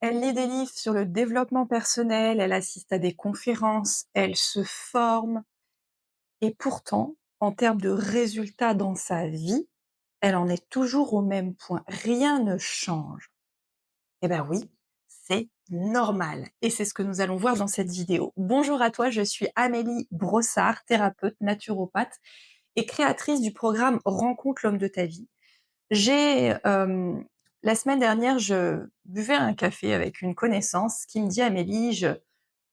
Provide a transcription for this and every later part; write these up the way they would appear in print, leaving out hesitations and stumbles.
Elle lit des livres sur le développement personnel, elle assiste à des conférences, elle se forme et pourtant, en termes de résultats dans sa vie, elle en est toujours au même point. Rien ne change. Eh ben oui, c'est normal et c'est ce que nous allons voir dans cette vidéo. Bonjour à toi, je suis Amélie Brossard, thérapeute, naturopathe et créatrice du programme Rencontre l'homme de ta vie. J'ai, la semaine dernière, je buvais un café avec une connaissance qui me dit: «Amélie,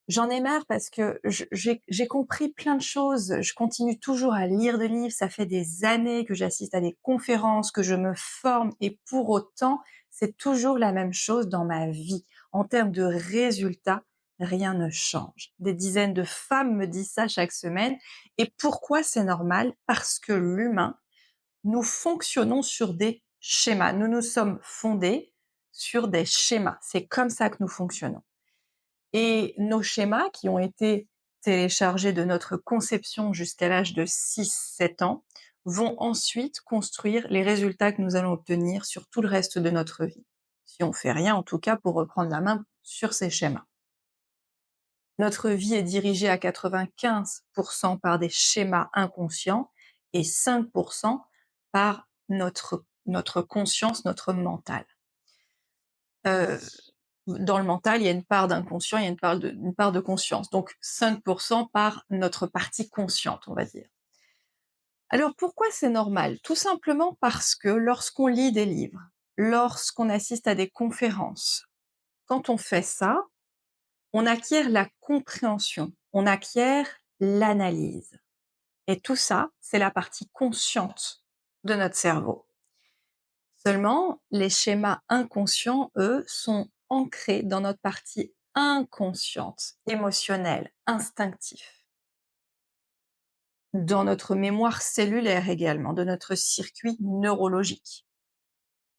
j'en ai marre parce que j'ai compris plein de choses, je continue toujours à lire des livres, ça fait des années que j'assiste à des conférences, que je me forme et pour autant, c'est toujours la même chose dans ma vie. En termes de résultats, rien ne change». Des dizaines de femmes me disent ça chaque semaine et pourquoi c'est normal? Parce que l'humain, nous fonctionnons sur des schémas. Nous nous sommes fondés sur des schémas. C'est comme ça que nous fonctionnons. Et nos schémas qui ont été téléchargés de notre conception jusqu'à l'âge de 6, 7 ans vont ensuite construire les résultats que nous allons obtenir sur tout le reste de notre vie. Si on fait rien, en tout cas, pour reprendre la main sur ces schémas. Notre vie est dirigée à 95% par des schémas inconscients et 5% par notre conscience, notre mental. Heu, Dans le mental, il y a une part d'inconscient, il y a une part de conscience, donc 5% par notre partie consciente, on va dire. Alors pourquoi c'est normal? Tout simplement parce que lorsqu'on lit des livres, lorsqu'on assiste à des conférences, quand on fait ça, on acquiert la compréhension, on acquiert l'analyse. Et tout ça, c'est la partie consciente de notre cerveau. Seulement, les schémas inconscients, eux, sont ancrés dans notre partie inconsciente, émotionnelle, instinctive, dans notre mémoire cellulaire également, de notre circuit neurologique.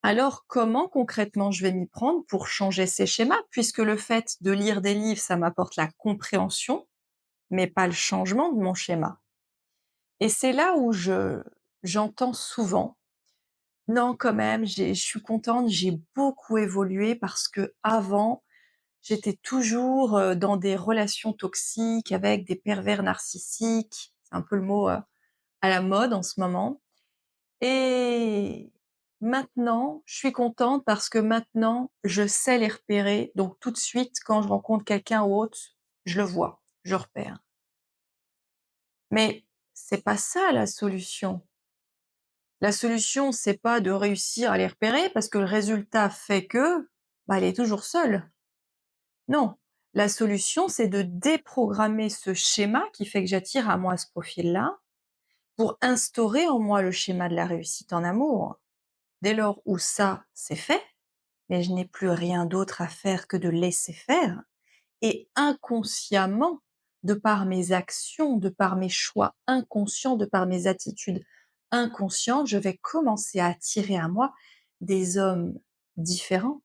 Alors, comment concrètement je vais m'y prendre pour changer ces schémas, puisque le fait de lire des livres, ça m'apporte la compréhension, mais pas le changement de mon schéma. Et c'est là où j'entends souvent: «Non, quand même, je suis contente, j'ai beaucoup évolué parce que avant, j'étais toujours, dans des relations toxiques avec des pervers narcissiques». C'est un peu le mot, à la mode en ce moment. Et maintenant, je suis contente parce que maintenant, je sais les repérer. Donc tout de suite, quand je rencontre quelqu'un ou autre, je le vois, je repère. Mais c'est pas ça la solution. La solution, c'est pas de réussir à les repérer parce que le résultat fait que, bah, elle est toujours seule. Non, la solution, c'est de déprogrammer ce schéma qui fait que j'attire à moi ce profil-là pour instaurer en moi le schéma de la réussite en amour. Dès lors où ça, c'est fait, mais je n'ai plus rien d'autre à faire que de laisser faire et inconsciemment, de par mes actions, de par mes choix inconscients, de par mes attitudes inconscientes, je vais commencer à attirer à moi des hommes différents.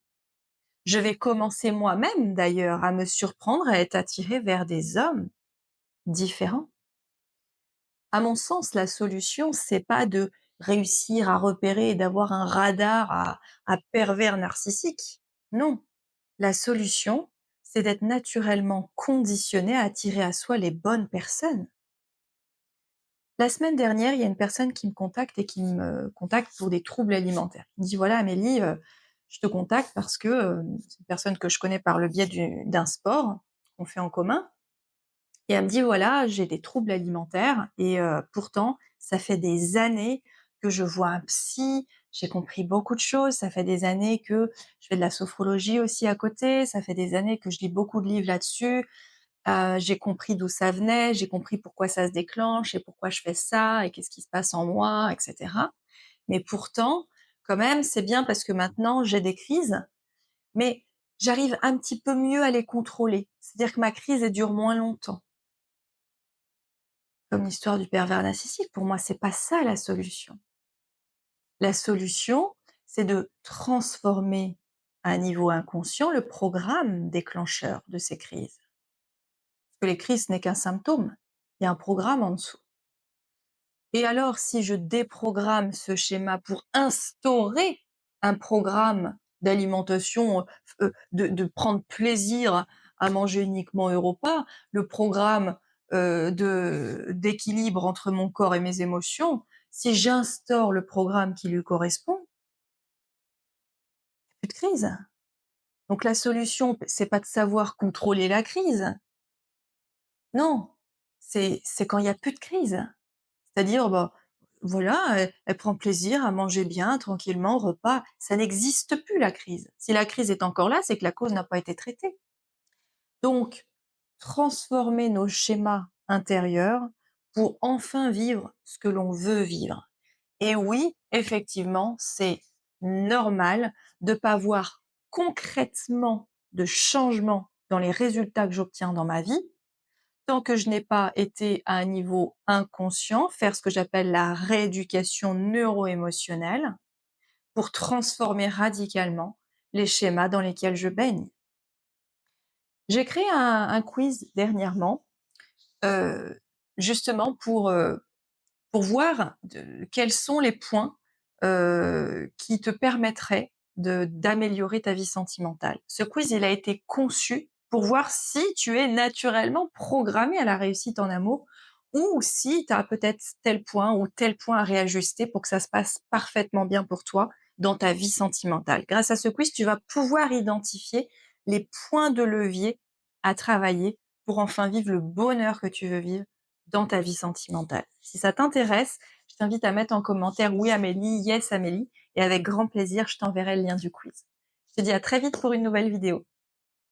Je vais commencer moi-même d'ailleurs à me surprendre à être attirée vers des hommes différents. À mon sens, la solution, c'est pas de réussir à repérer et d'avoir un radar à pervers narcissiques. Non, la solution, c'est d'être naturellement conditionné à attirer à soi les bonnes personnes. La semaine dernière, il y a une personne qui me contacte et qui me contacte pour des troubles alimentaires. Il me dit: «Voilà Amélie, je te contacte parce que, c'est une personne que je connais par le biais d'un sport qu'on fait en commun et elle me dit: «Voilà, j'ai des troubles alimentaires et pourtant ça fait des années que je vois un psy, j'ai compris beaucoup de choses, ça fait des années que je fais de la sophrologie aussi à côté, ça fait des années que je lis beaucoup de livres là-dessus, j'ai compris d'où ça venait, j'ai compris pourquoi ça se déclenche et pourquoi je fais ça et qu'est-ce qui se passe en moi et cetera. Mais pourtant, quand même, c'est bien parce que maintenant j'ai des crises, mais j'arrive un petit peu mieux à les contrôler. C'est-à-dire que ma crise, elle dure moins longtemps». Comme l'histoire du pervers narcissique, pour moi, c'est pas ça la solution. La solution, c'est de transformer à un niveau inconscient le programme déclencheur de ces crises. Parce que les crises, ce n'est qu'un symptôme, il y a un programme en dessous. Et alors, si je déprogramme ce schéma pour instaurer un programme d'alimentation, de prendre plaisir à manger uniquement un repas, le programme, d'équilibre entre mon corps et mes émotions, si j'instaure le programme qui lui correspond, plus de crise. Donc la solution, c'est pas de savoir contrôler la crise, non, c'est quand il y a plus de crise. C'est-à-dire, bah, voilà, elle prend plaisir à manger bien, tranquillement, repas. Ça n'existe plus la crise. Si la crise est encore là, c'est que la cause n'a pas été traitée. Donc, transformer nos schémas intérieurs pour enfin vivre ce que l'on veut vivre. Et oui, effectivement, c'est normal de pas voir concrètement de changement dans les résultats que j'obtiens dans ma vie, tant que je n'ai pas été à un niveau inconscient, faire ce que j'appelle la rééducation neuro-émotionnelle pour transformer radicalement les schémas dans lesquels je baigne. J'ai créé un quiz dernièrement, heu, justement pour voir quels sont les points, qui te permettraient d'améliorer ta vie sentimentale. Ce quiz, il a été conçu pour voir si tu es naturellement programmé à la réussite en amour ou si tu as peut-être tel point ou tel point à réajuster pour que ça se passe parfaitement bien pour toi dans ta vie sentimentale. Grâce à ce quiz, tu vas pouvoir identifier les points de levier à travailler pour enfin vivre le bonheur que tu veux vivre dans ta vie sentimentale. Si ça t'intéresse, je t'invite à mettre en commentaire «Oui Amélie», «Yes Amélie» et avec grand plaisir, je t'enverrai le lien du quiz. Je te dis à très vite pour une nouvelle vidéo.